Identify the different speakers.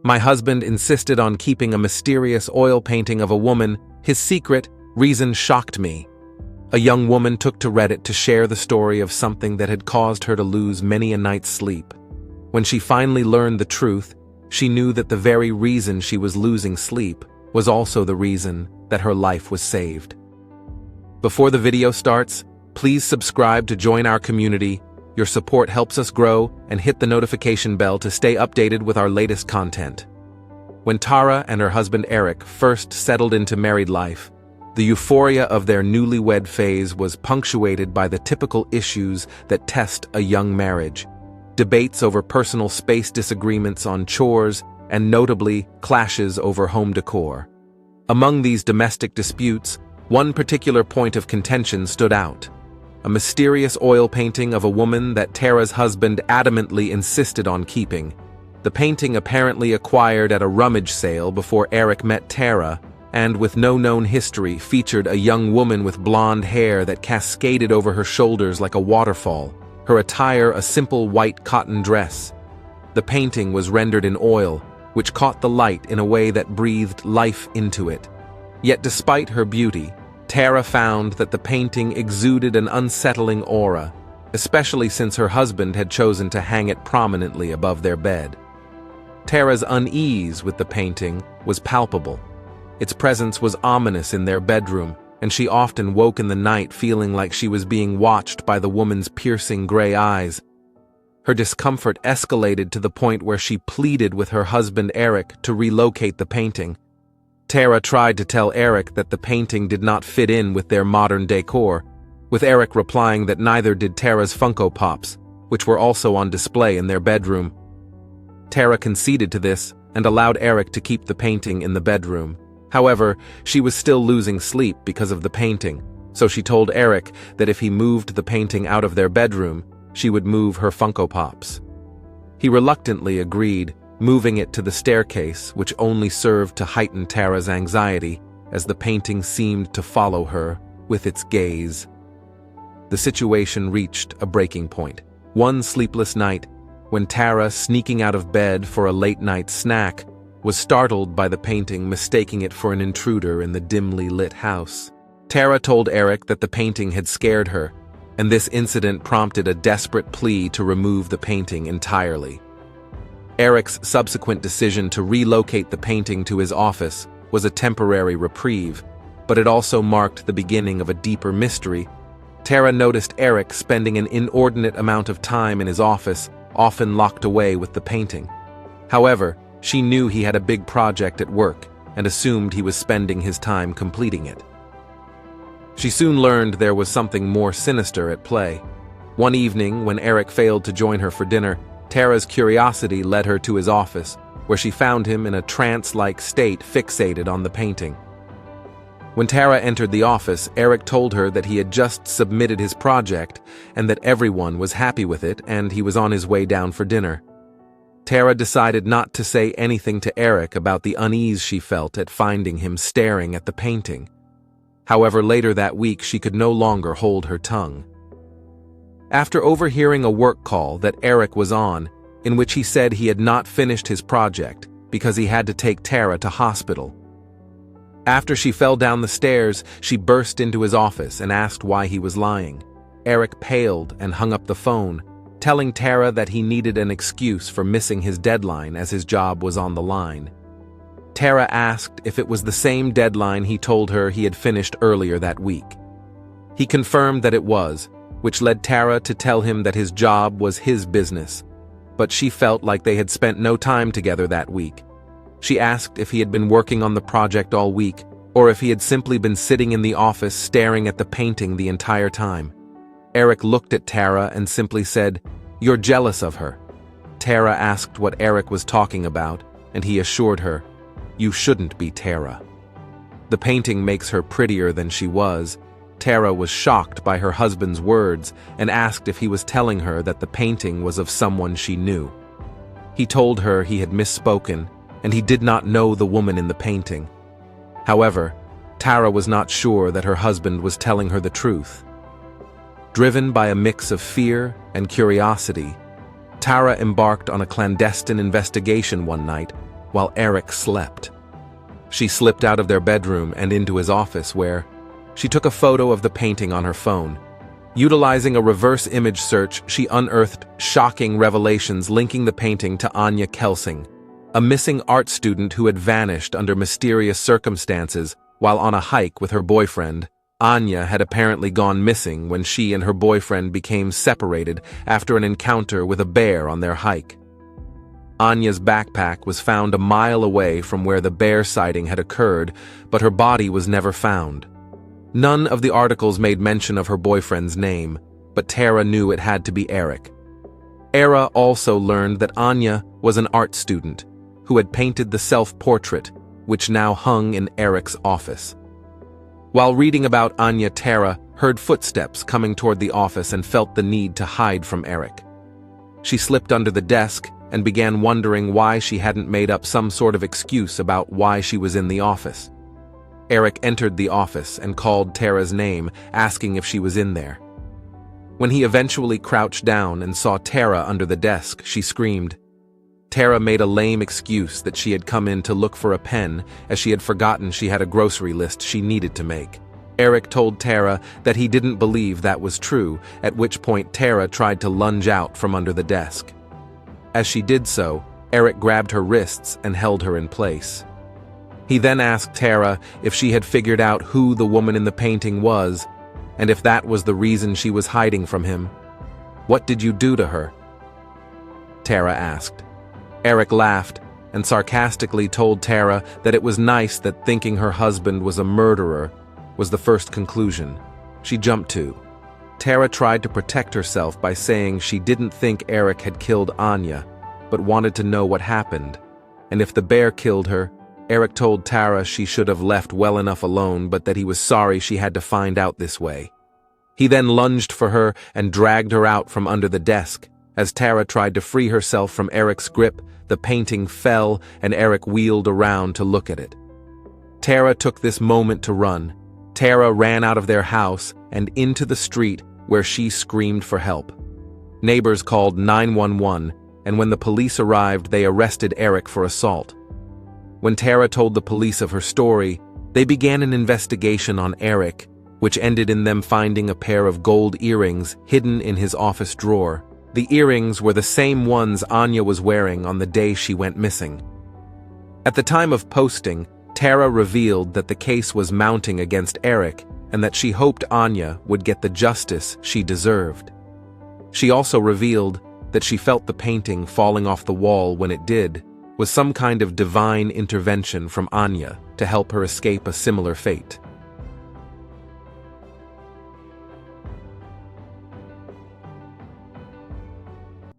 Speaker 1: My husband insisted on keeping a mysterious oil painting of a woman. His secret reason shocked me. A young woman took to Reddit to share the story of something that had caused her to lose many a night's sleep. When she finally learned the truth, she knew that the very reason she was losing sleep was also the reason that her life was saved. Before the video starts, please subscribe to join our community. Your support helps us grow, and hit the notification bell to stay updated with our latest content. When Tara and her husband Eric first settled into married life, the euphoria of their newlywed phase was punctuated by the typical issues that test a young marriage: debates over personal space, disagreements on chores, and notably, clashes over home decor. Among these domestic disputes, one particular point of contention stood out: a mysterious oil painting of a woman that Tara's husband adamantly insisted on keeping. The painting, apparently acquired at a rummage sale before Eric met Tara, and with no known history, featured a young woman with blonde hair that cascaded over her shoulders like a waterfall, her attire a simple white cotton dress. The painting was rendered in oil, which caught the light in a way that breathed life into it. Yet despite her beauty, Tara found that the painting exuded an unsettling aura, especially since her husband had chosen to hang it prominently above their bed. Tara's unease with the painting was palpable. Its presence was ominous in their bedroom, and she often woke in the night feeling like she was being watched by the woman's piercing gray eyes. Her discomfort escalated to the point where she pleaded with her husband Eric to relocate the painting. Tara tried to tell Eric that the painting did not fit in with their modern decor, with Eric replying that neither did Tara's Funko Pops, which were also on display in their bedroom. Tara conceded to this and allowed Eric to keep the painting in the bedroom. However, she was still losing sleep because of the painting, so she told Eric that if he moved the painting out of their bedroom, she would move her Funko Pops. He reluctantly agreed, moving it to the staircase, which only served to heighten Tara's anxiety, as the painting seemed to follow her with its gaze. The situation reached a breaking point. One sleepless night, when Tara, sneaking out of bed for a late-night snack, was startled by the painting, mistaking it for an intruder in the dimly lit house. Tara told Eric that the painting had scared her, and this incident prompted a desperate plea to remove the painting entirely. Eric's subsequent decision to relocate the painting to his office was a temporary reprieve, but it also marked the beginning of a deeper mystery. Tara noticed Eric spending an inordinate amount of time in his office, often locked away with the painting. However, she knew he had a big project at work and assumed he was spending his time completing it. She soon learned there was something more sinister at play. One evening, when Eric failed to join her for dinner, Tara's curiosity led her to his office, where she found him in a trance-like state, fixated on the painting. When Tara entered the office, Eric told her that he had just submitted his project and that everyone was happy with it, and he was on his way down for dinner. Tara decided not to say anything to Eric about the unease she felt at finding him staring at the painting. However, later that week she could no longer hold her tongue. After overhearing a work call that Eric was on, in which he said he had not finished his project because he had to take Tara to hospital. After she fell down the stairs, she burst into his office and asked why he was lying. Eric paled and hung up the phone, telling Tara that he needed an excuse for missing his deadline as his job was on the line. Tara asked if it was the same deadline he told her he had finished earlier that week. He confirmed that it was, which led Tara to tell him that his job was his business, but she felt like they had spent no time together that week. She asked if he had been working on the project all week, or if he had simply been sitting in the office staring at the painting the entire time. Eric looked at Tara and simply said, "You're jealous of her." Tara asked what Eric was talking about, and he assured her, "You shouldn't be, Tara. The painting makes her prettier than she was." Tara was shocked by her husband's words and asked if he was telling her that the painting was of someone she knew. He told her he had misspoken and he did not know the woman in the painting. However, Tara was not sure that her husband was telling her the truth. Driven by a mix of fear and curiosity, Tara embarked on a clandestine investigation one night, while Eric slept. She slipped out of their bedroom and into his office where she took a photo of the painting on her phone. Utilizing a reverse image search, she unearthed shocking revelations linking the painting to Anya Kelsing, a missing art student who had vanished under mysterious circumstances while on a hike with her boyfriend. Anya had apparently gone missing when she and her boyfriend became separated after an encounter with a bear on their hike. Anya's backpack was found a mile away from where the bear sighting had occurred, but her body was never found. None of the articles made mention of her boyfriend's name, but Tara knew it had to be Eric. Era also learned that Anya was an art student who had painted the self-portrait, which now hung in Eric's office. While reading about Anya, Tara heard footsteps coming toward the office and felt the need to hide from Eric. She slipped under the desk and began wondering why she hadn't made up some sort of excuse about why she was in the office. Eric entered the office and called Tara's name, asking if she was in there. When he eventually crouched down and saw Tara under the desk, she screamed. Tara made a lame excuse that she had come in to look for a pen, as she had forgotten she had a grocery list she needed to make. Eric told Tara that he didn't believe that was true, at which point Tara tried to lunge out from under the desk. As she did so, Eric grabbed her wrists and held her in place. He then asked Tara if she had figured out who the woman in the painting was, and if that was the reason she was hiding from him. "What did you do to her?" Tara asked. Eric laughed and sarcastically told Tara that it was nice that thinking her husband was a murderer was the first conclusion she jumped to. Tara tried to protect herself by saying she didn't think Eric had killed Anya, but wanted to know what happened, and if the bear killed her. Eric told Tara she should have left well enough alone, but that he was sorry she had to find out this way. He then lunged for her and dragged her out from under the desk. As Tara tried to free herself from Eric's grip, the painting fell and Eric wheeled around to look at it. Tara took this moment to run. Tara ran out of their house and into the street where she screamed for help. Neighbors called 911, and when the police arrived, they arrested Eric for assault. When Tara told the police of her story, they began an investigation on Eric, which ended in them finding a pair of gold earrings hidden in his office drawer. The earrings were the same ones Anya was wearing on the day she went missing. At the time of posting, Tara revealed that the case was mounting against Eric and that she hoped Anya would get the justice she deserved. She also revealed that she felt the painting falling off the wall when it did was some kind of divine intervention from Anya to help her escape a similar fate.